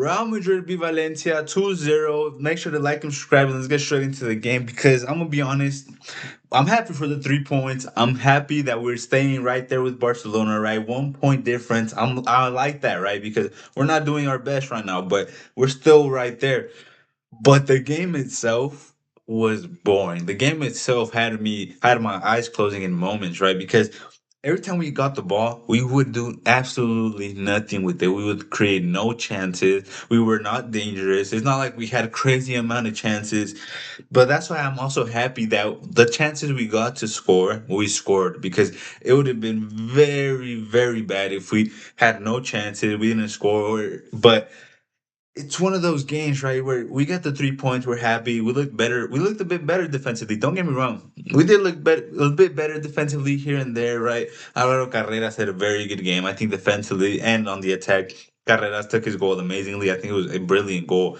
Real Madrid beat Valencia 2-0. Make sure to like and subscribe and let's get straight into the game because I'm gonna be honest, I'm happy for the 3 points. I'm happy that we're staying right there with Barcelona, right? 1 point difference. I like that, right? Because we're not doing our best right now, but we're still right there. But the game itself was boring. The game itself had my eyes closing in moments, right? Because every time we got the ball, we would do absolutely nothing with it. We would create no chances. We were not dangerous. It's not like we had a crazy amount of chances. But that's why I'm also happy that the chances we got to score, we scored because it would have been very, very bad if we had no chances, we didn't score. But it's one of those games, right, where we got the 3 points, we're happy, we look better, we looked a bit better defensively. Don't get me wrong, we did look better, a bit better defensively here and there, right? Alvaro Carreras had a very good game, I think, defensively and on the attack. Carreras took his goal amazingly. I think it was a brilliant goal.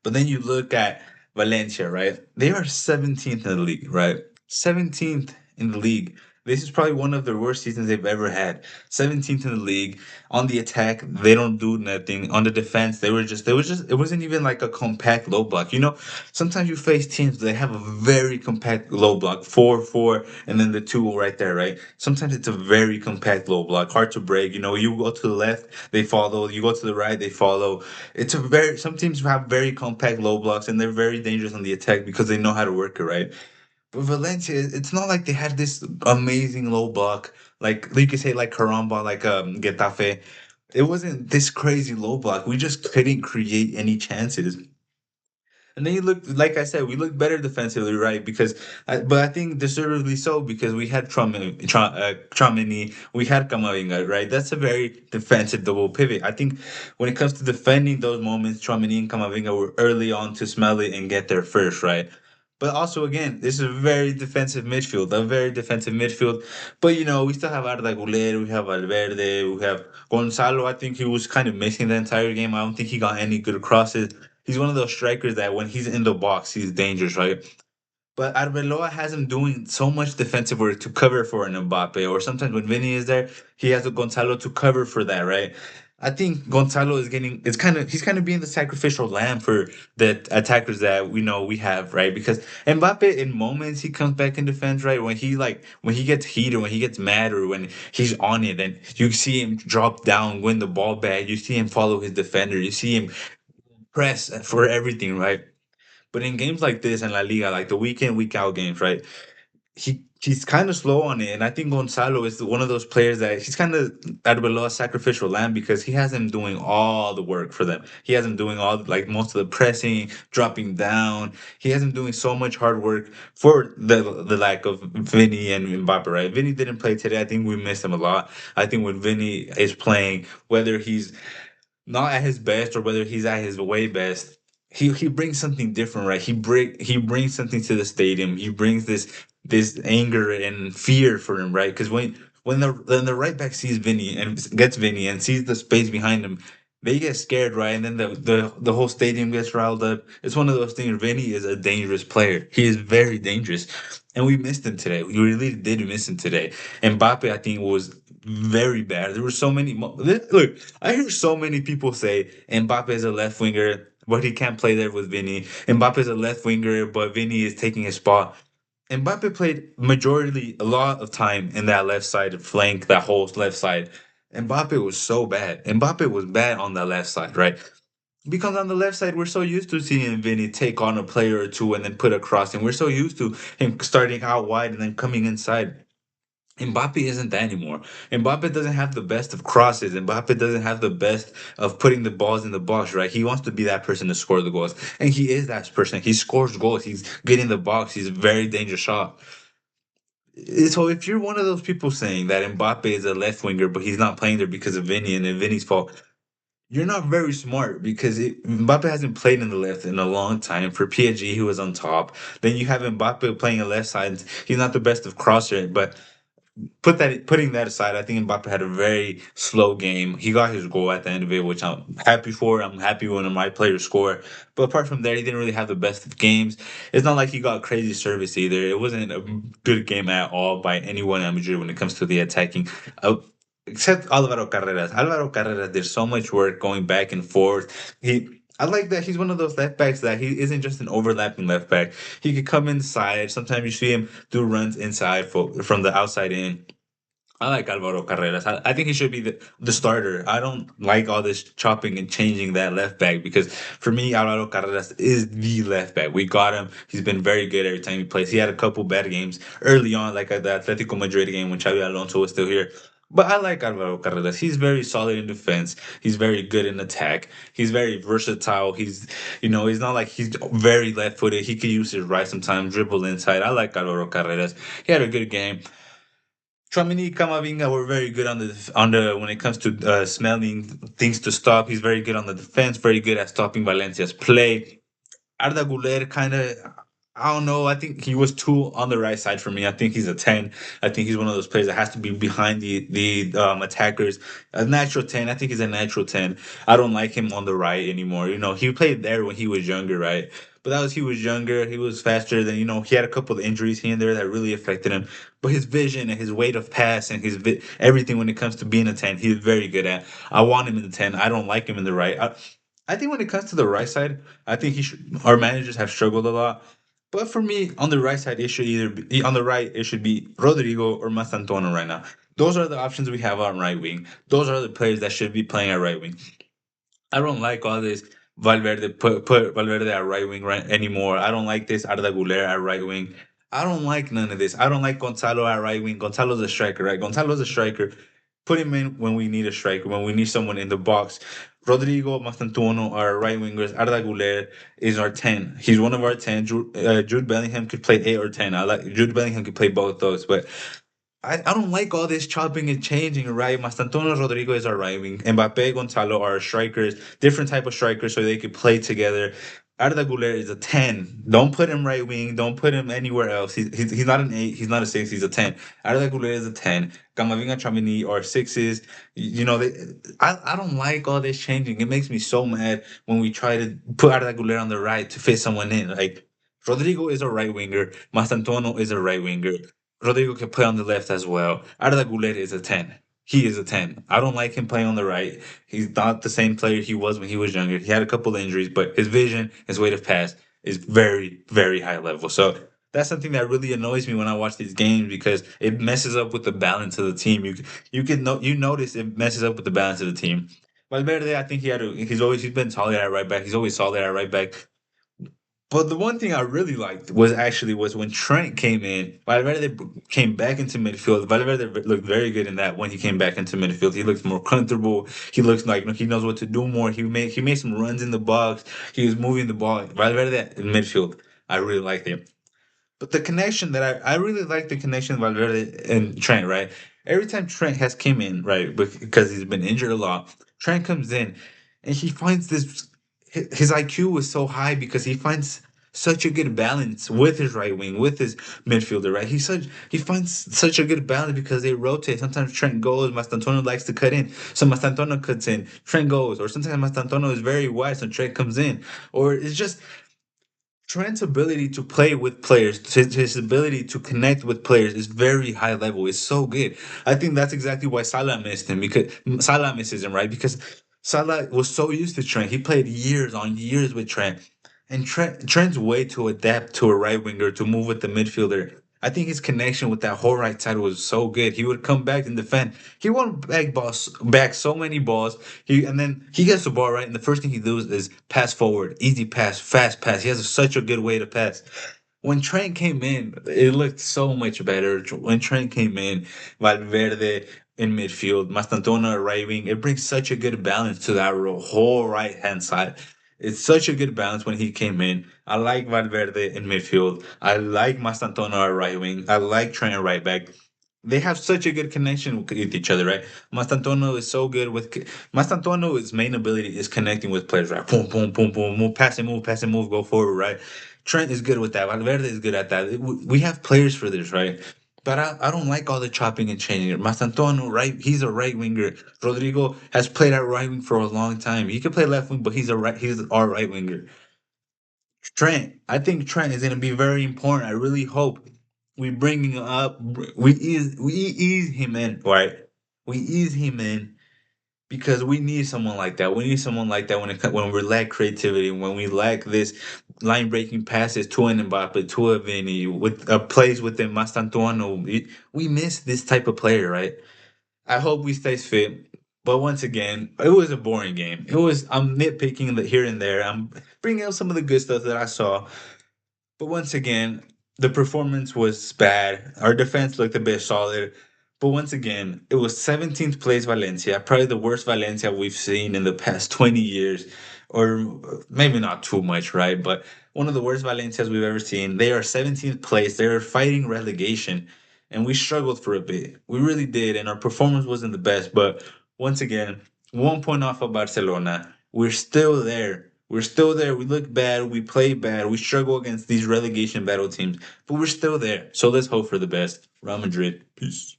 But then you look at Valencia, right? They are 17th in the league, right? 17th in the league. This is probably one of the worst seasons they've ever had. 17th in the league. On the attack, they don't do nothing. On the defense, it wasn't even like a compact low block. Sometimes you face teams, they have a very compact low block, 4-4, and then the two right there, right? Sometimes it's a very compact low block, hard to break. You go to the left, they follow. You go to the right, they follow. Some teams have very compact low blocks, and they're very dangerous on the attack because they know how to work it, right? But Valencia, it's not like they had this amazing low block, like you could say like Caramba, like Getafe. It wasn't this crazy low block. We just couldn't create any chances. And then you look, like I said, we looked better defensively, right? But I think deservedly so because we had Tramini, we had Kamavinga, right? That's a very defensive double pivot. I think when it comes to defending those moments, Tramini and Kamavinga were early on to smell it and get there first, right? But also, again, this is a very defensive midfield, a very defensive midfield. But we still have Arda Guler, we have Valverde, we have Gonzalo. I think he was kind of missing the entire game. I don't think he got any good crosses. He's one of those strikers that when he's in the box, he's dangerous, right? But Arbeloa has him doing so much defensive work to cover for an Mbappe, or sometimes when Vinny is there, he has a Gonzalo to cover for that, right? I think Gonzalo is getting he's kind of being the sacrificial lamb for the attackers that we know we have, right? Because Mbappe in moments he comes back in defense, right? When he gets heated, when he gets mad, or when he's on it, and you see him drop down, win the ball back, you see him follow his defender, you see him press for everything, right? But in games like this in La Liga, like the week in, week out games, right? He's kind of slow on it, and I think Gonzalo is one of those players that he's kind of out of a lot sacrificial lamb because he has him doing all the work for them. He has him doing all like most of the pressing, dropping down. He has him doing so much hard work for the lack of Vinny and Mbappe. Right? Vinny didn't play today. I think we missed him a lot. I think when Vinny is playing, whether he's not at his best or whether he's at his way best, he brings something different, right? He brings something to the stadium. He brings this anger and fear for him, right? Because when the right back sees Vinny and gets Vinny and sees the space behind him, they get scared, right? And then the whole stadium gets riled up. It's one of those things. Vinny is a dangerous player. He is very dangerous, and we missed him today. We really did miss him today. Mbappe, I think, was very bad. There were so many. Look, I hear so many people say Mbappe is a left winger, but he can't play there with Vinny. Mbappe is a left winger, but Vinny is taking his spot. Mbappe played a lot of time in that left side flank, that whole left side. Mbappe was so bad. Mbappe was bad on that left side, right? Because on the left side, we're so used to seeing Vinny take on a player or two and then put a cross, and we're so used to him starting out wide and then coming inside. Mbappe isn't that anymore. Mbappe doesn't have the best of crosses. Mbappe doesn't have the best of putting the balls in the box, right? He wants to be that person to score the goals. And he is that person. He scores goals. He's getting the box. He's a very dangerous shot. So if you're one of those people saying that Mbappe is a left winger, but he's not playing there because of Vinny and Vinny's fault, you're not very smart because Mbappe hasn't played in the left in a long time. For PSG, he was on top. Then you have Mbappe playing a left side. He's not the best of crosser, but putting that aside, I think Mbappe had a very slow game. He got his goal at the end of it, which I'm happy for. I'm happy when my players score. But apart from that, he didn't really have the best of games. It's not like he got crazy service either. It wasn't a good game at all by anyone at Madrid when it comes to the attacking. except Alvaro Carreras. Alvaro Carreras did so much work going back and forth. I like that he's one of those left backs that he isn't just an overlapping left back. He could come inside. Sometimes you see him do runs inside from the outside in. I like Alvaro Carreras. I think he should be the starter. I don't like all this chopping and changing that left back because for me, Alvaro Carreras is the left back. We got him. He's been very good every time he plays. He had a couple bad games early on, like at the Atletico Madrid game when Xavi Alonso was still here. But I like Alvaro Carreras. He's very solid in defense. He's very good in attack. He's very versatile. He's not like he's very left footed. He could use his right sometimes, dribble inside. I like Alvaro Carreras. He had a good game. Tramini Kamavinga were very good on the when it comes to smelling things to stop. He's very good on the defense, very good at stopping Valencia's play. Arda Guler kind of, I don't know. I think he was too on the right side for me. I think he's a 10. I think he's one of those players that has to be behind the attackers. A natural 10. I think he's a natural 10. I don't like him on the right anymore. He played there when he was younger, right? But that was he was younger. He was faster than he had a couple of injuries here and there that really affected him. But his vision and his weight of pass and everything when it comes to being a 10, he's very good at. I want him in the 10. I don't like him in the right. I think when it comes to the right side, I think he should. Our managers have struggled a lot, but for me, on the right side, it should either be on the right. It should be Rodrigo or Mastantuono right now. Those are the options we have on right wing. Those are the players that should be playing at right wing. I don't like all this Valverde put Valverde at right wing right anymore. I don't like this Arda Güler at right wing. I don't like none of this. I don't like Gonzalo at right wing. Gonzalo's a striker, right? Gonzalo's a striker. Put him in when we need a striker, when we need someone in the box. Rodrigo Mastantuono are right wingers. Arda Güler is our 10. He's one of our 10. Jude Bellingham could play 8 or 10. I like Jude Bellingham could play both those, but I don't like all this chopping and changing, right? Mastantuono Rodrigo is our right wing. Mbappe, Gonzalo are strikers, different type of strikers so they could play together. Arda Güler is a 10. Don't put him right wing. Don't put him anywhere else. He's not an 8. He's not a 6. He's a 10. Arda Güler is a 10. Camavinga Chamini are 6s. I don't like all this changing. It makes me so mad when we try to put Arda Güler on the right to fit someone in. Like, Rodrigo is a right winger. Mastantuono is a right winger. Rodrigo can play on the left as well. Arda Güler is a 10. He is a 10. I don't like him playing on the right. He's not the same player he was when he was younger. He had a couple injuries, but his vision, his weight of pass is very, very high level. So that's something that really annoys me when I watch these games because it messes up with the balance of the team. You notice it messes up with the balance of the team. Valverde, I think he's been solid at right back. He's always solid at right back. But the one thing I really liked was when Trent came in. Valverde came back into midfield. Valverde looked very good in that when he came back into midfield. He looked more comfortable. He looks like he knows what to do more. He made some runs in the box. He was moving the ball. Valverde in midfield. I really liked him. But the connection that I really like the connection Valverde and Trent, right? Every time Trent has came in, right, because he's been injured a lot, Trent comes in and he finds this. His IQ was so high because he finds such a good balance with his right wing, with his midfielder, right? He finds such a good balance because they rotate. Sometimes Trent goes, Mastantuono likes to cut in, so Mastantuono cuts in, Trent goes, or sometimes Mastantuono is very wide, so Trent comes in, or it's just Trent's ability to play with players, his ability to connect with players is very high level. It's so good. I think that's exactly why Salah missed him because Salah misses him, right? Because Salah was so used to Trent. He played years on years with Trent. And Trent's way to adapt to a right winger, to move with the midfielder. I think his connection with that whole right side was so good. He would come back and defend. He won back so many balls. And then he gets the ball right, and the first thing he does is pass forward, easy pass, fast pass. He has such a good way to pass. When Trent came in, it looked so much better. When Trent came in, Valverde in midfield, Mastantona right wing, it brings such a good balance to that whole right hand side. It's such a good balance when he came in. I like Valverde in midfield. I like Mastantona at right wing. I like Trent right back. They have such a good connection with each other, right? Mastantuono is so good with Mastantuono's main ability is connecting with players, right? Boom, boom, boom, boom, pass and move, go forward, right? Trent is good with that. Valverde is good at that. We have players for this, right? But I don't like all the chopping and changing. Mastantuono, right? He's a right winger. Rodrigo has played at right wing for a long time. He can play left wing, but he's our right winger. Trent, I think Trent is going to be very important. I really hope we bring him up. We ease him in, right? We ease him in because we need someone like that. We need someone like that when we lack creativity, when we lack this line breaking passes to an Mbappe, to a Vini, with plays within Mastantuano. We miss this type of player, right? I hope we stays fit. But once again, it was a boring game. I'm nitpicking the here and there. I'm bringing up some of the good stuff that I saw. But once again, the performance was bad. Our defense looked a bit solid. But once again, it was 17th place Valencia, probably the worst Valencia we've seen in the past 20 years, or maybe not too much, right? But one of the worst Valencias we've ever seen. They are 17th place. They are fighting relegation, and we struggled for a bit. We really did, and our performance wasn't the best. But once again, 1 point off of Barcelona. We're still there. We're still there. We look bad. We play bad. We struggle against these relegation battle teams, but we're still there. So let's hope for the best. Real Madrid. Peace.